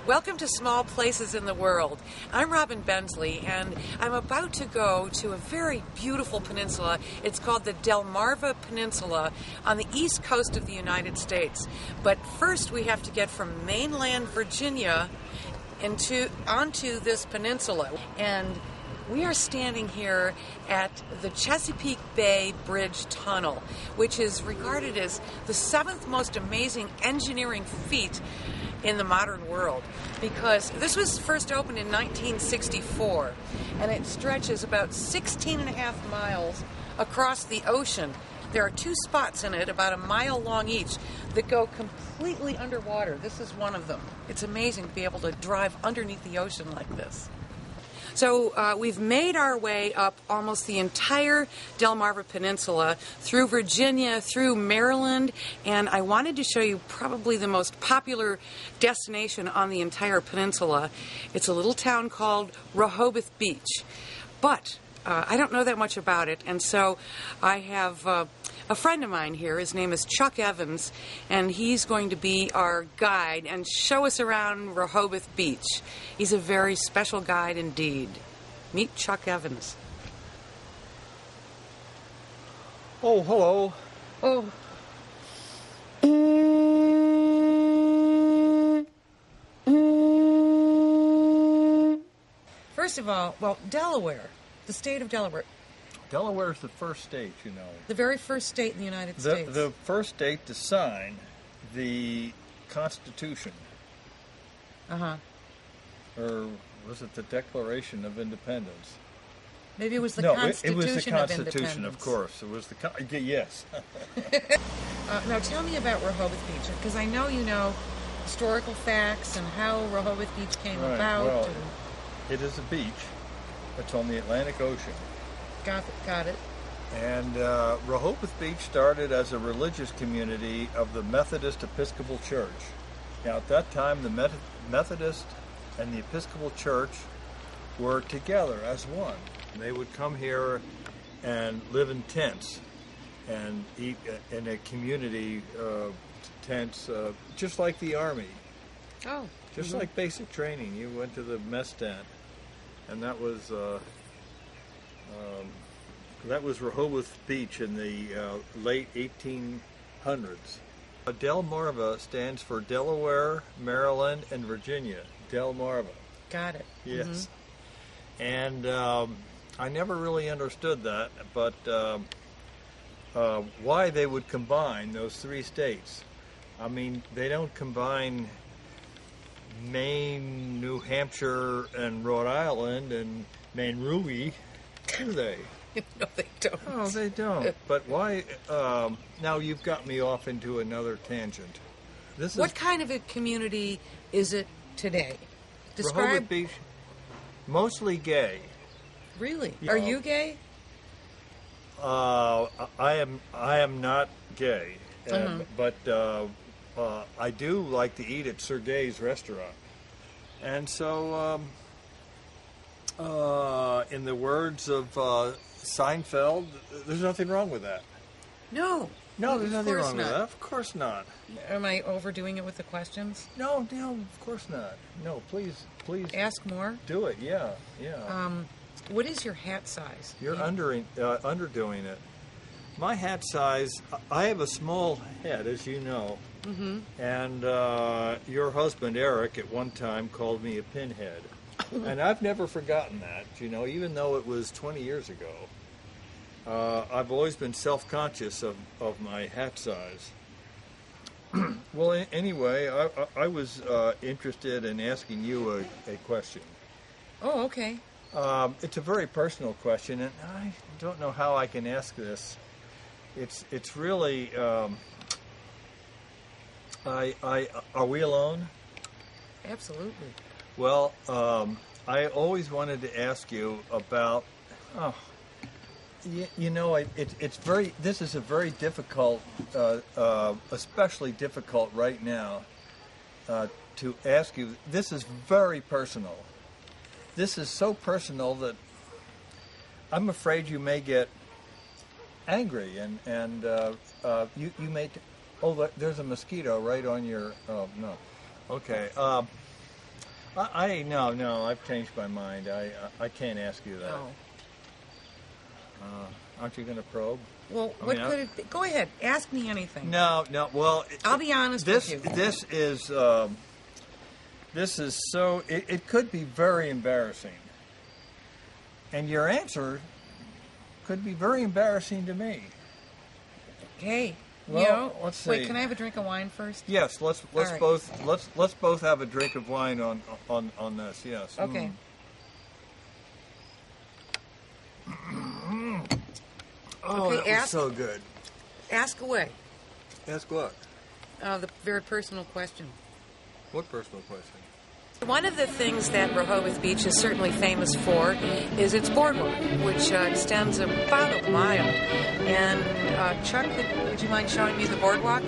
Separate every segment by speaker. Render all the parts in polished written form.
Speaker 1: Welcome to Small Places in the World. I'm Robin Bensley, and I'm about to go to a very beautiful peninsula. It's called the Delmarva Peninsula on the east coast of the United States. But first we have to get from mainland Virginia onto this peninsula. And we are standing here at the Chesapeake Bay Bridge-Tunnel, which is regarded as the seventh most amazing engineering feat in the modern world, because this was first opened in 1964, and it stretches about 16 and a half miles across the ocean. There are two spots in it, about a mile long each, that go completely underwater. This is one of them. It's amazing to be able to drive underneath the ocean like this. So we've made our way up almost the entire Delmarva Peninsula, through Virginia, through Maryland, and I wanted to show you probably the most popular destination on the entire peninsula. It's a little town called Rehoboth Beach. But I don't know that much about it, and so I have a friend of mine here. His name is Chuck Evans, and he's going to be our guide and show us around Rehoboth Beach. He's a very special guide indeed. Meet Chuck Evans.
Speaker 2: Oh, hello.
Speaker 1: Oh. First of all, well, Delaware, the state of Delaware.
Speaker 2: Delaware is the first state, you know.
Speaker 1: The very first state in the United States.
Speaker 2: The first state to sign the Constitution.
Speaker 1: Uh-huh.
Speaker 2: Or was it the Declaration of Independence?
Speaker 1: Maybe it was the Constitution
Speaker 2: it was the Constitution,
Speaker 1: of Independence.
Speaker 2: of course. It was the yes.
Speaker 1: Now tell me about Rehoboth Beach, because I know you know historical facts and how Rehoboth Beach came about.
Speaker 2: Well, it is a beach. It's on the Atlantic Ocean.
Speaker 1: Got it.
Speaker 2: And Rehoboth Beach started as a religious community of the Methodist Episcopal Church. Now, at that time, the Methodist and the Episcopal Church were together as one. They would come here and live in tents and eat in a community tents, just like the Army.
Speaker 1: Oh.
Speaker 2: Just like basic training. You went to the mess tent, and that was Rehoboth Beach in the late 1800s. Delmarva stands for Delaware, Maryland, and Virginia. Delmarva.
Speaker 1: Got it.
Speaker 2: Yes. And I never really understood that, but why they would combine those three states. I mean, they don't combine Maine, New Hampshire, and Rhode Island, and Monroe, do they?
Speaker 1: No, they don't.
Speaker 2: Oh, they don't. But why? Now you've got me off into another tangent.
Speaker 1: What kind of a community is it today?
Speaker 2: Rehoboth Beach, mostly gay.
Speaker 1: Really?
Speaker 2: Yeah.
Speaker 1: Are you gay?
Speaker 2: I am not gay, but I do like to eat at Sergei's restaurant, and so in the words of Seinfeld, there's nothing wrong with that.
Speaker 1: No,
Speaker 2: there's nothing wrong with that. Of course not.
Speaker 1: Am I overdoing it with the questions?
Speaker 2: No, of course not. No, please.
Speaker 1: Ask more.
Speaker 2: Do it. Yeah.
Speaker 1: What is your hat size?
Speaker 2: You're underdoing it. My hat size, I have a small head, as you know. Mm-hmm. And your husband, Eric, at one time called me a pinhead. And I've never forgotten that, you know, even though it was 20 years ago. I've always been self-conscious of my hat size. Well, anyway, I was interested in asking you a question.
Speaker 1: Oh, okay.
Speaker 2: It's a very personal question, and I don't know how I can ask this. It's really. Are we alone?
Speaker 1: Absolutely.
Speaker 2: Well, I always wanted to ask you about. You know, this is a very difficult, especially difficult right now, to ask you. This is very personal. This is so personal that I'm afraid you may get angry, and you may. There's a mosquito right on your. Oh no. Okay. No, I've changed my mind. I can't ask you that.
Speaker 1: Oh.
Speaker 2: Aren't you going to probe?
Speaker 1: Well, what could it be? Go ahead. Ask me anything.
Speaker 2: No. Well,
Speaker 1: I'll be honest with you.
Speaker 2: This is so. It could be very embarrassing, and your answer could be very embarrassing to me.
Speaker 1: Hey,
Speaker 2: Well, let's see.
Speaker 1: Wait, can I have a drink of wine first?
Speaker 2: Yes, let's
Speaker 1: right.
Speaker 2: both have a drink of wine on this. Yes.
Speaker 1: Okay.
Speaker 2: Oh,
Speaker 1: Okay,
Speaker 2: that was so good.
Speaker 1: Ask away.
Speaker 2: Ask what?
Speaker 1: The very personal question.
Speaker 2: What personal question?
Speaker 1: One of the things that Rehoboth Beach is certainly famous for is its boardwalk, which extends about a mile. And Chuck, would you mind showing me the boardwalk?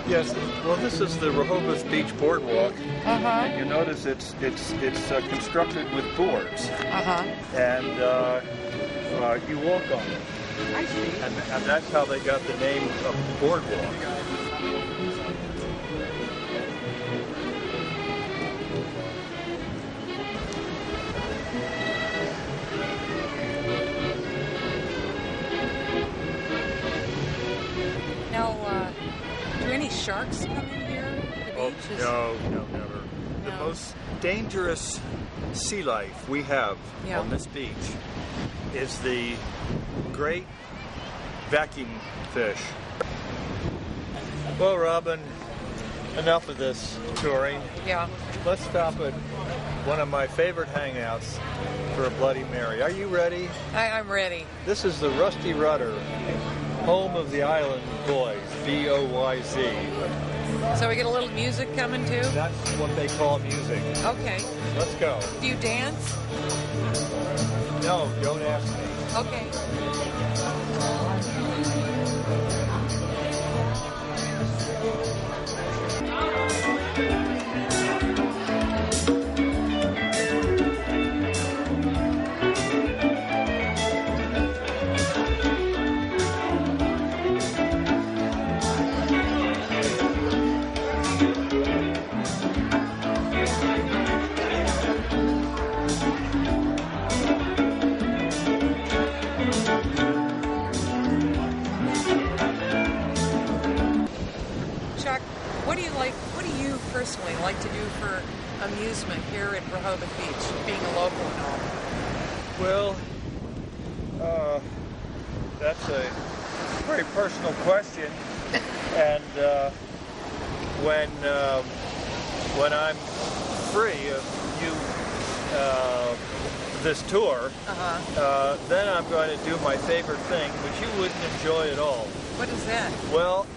Speaker 2: Yes. Well, this is the Rehoboth Beach Boardwalk.
Speaker 1: Uh-huh.
Speaker 2: And you notice it's constructed with boards.
Speaker 1: Uh-huh.
Speaker 2: And you walk on it.
Speaker 1: I see.
Speaker 2: And that's how they got the name of Boardwalk.
Speaker 1: Now, do any sharks come in here? The beach is...
Speaker 2: No, never.
Speaker 1: No.
Speaker 2: The most dangerous sea life we have on this beach is the great vacuum fish. Well, Robin, enough of this touring.
Speaker 1: Yeah.
Speaker 2: Let's stop at one of my favorite hangouts for a Bloody Mary. Are you ready?
Speaker 1: I'm ready.
Speaker 2: This is the Rusty Rudder, home of the Island Boys, B-O-Y-Z.
Speaker 1: So we get a little music coming too?
Speaker 2: That's what they call music.
Speaker 1: Okay.
Speaker 2: Let's go.
Speaker 1: Do you dance?
Speaker 2: No, don't ask me.
Speaker 1: Okay. Personally like to do for amusement here at Rehoboth Beach, being a local and all?
Speaker 2: Well, that's a very personal question, and when I'm free of this tour, then I'm going to do my favorite thing, which you wouldn't enjoy at all.
Speaker 1: What is that?
Speaker 2: Well,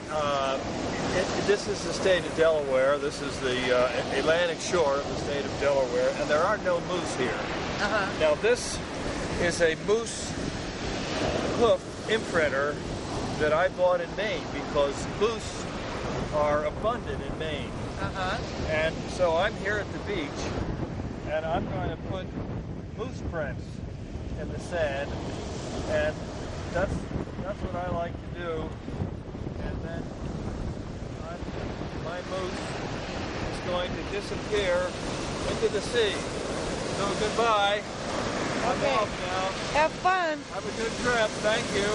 Speaker 2: this is the state of Delaware. This is the Atlantic shore of the state of Delaware, and there are no moose here. Now, this is a moose hoof imprinter that I bought in Maine because moose are abundant in Maine. And so I'm here at the beach, and I'm going to put moose prints in the sand, and that's what I like to do. And then my moose is going to disappear into the sea. So goodbye. I'm off now.
Speaker 1: Have fun.
Speaker 2: Have a good trip. Thank you.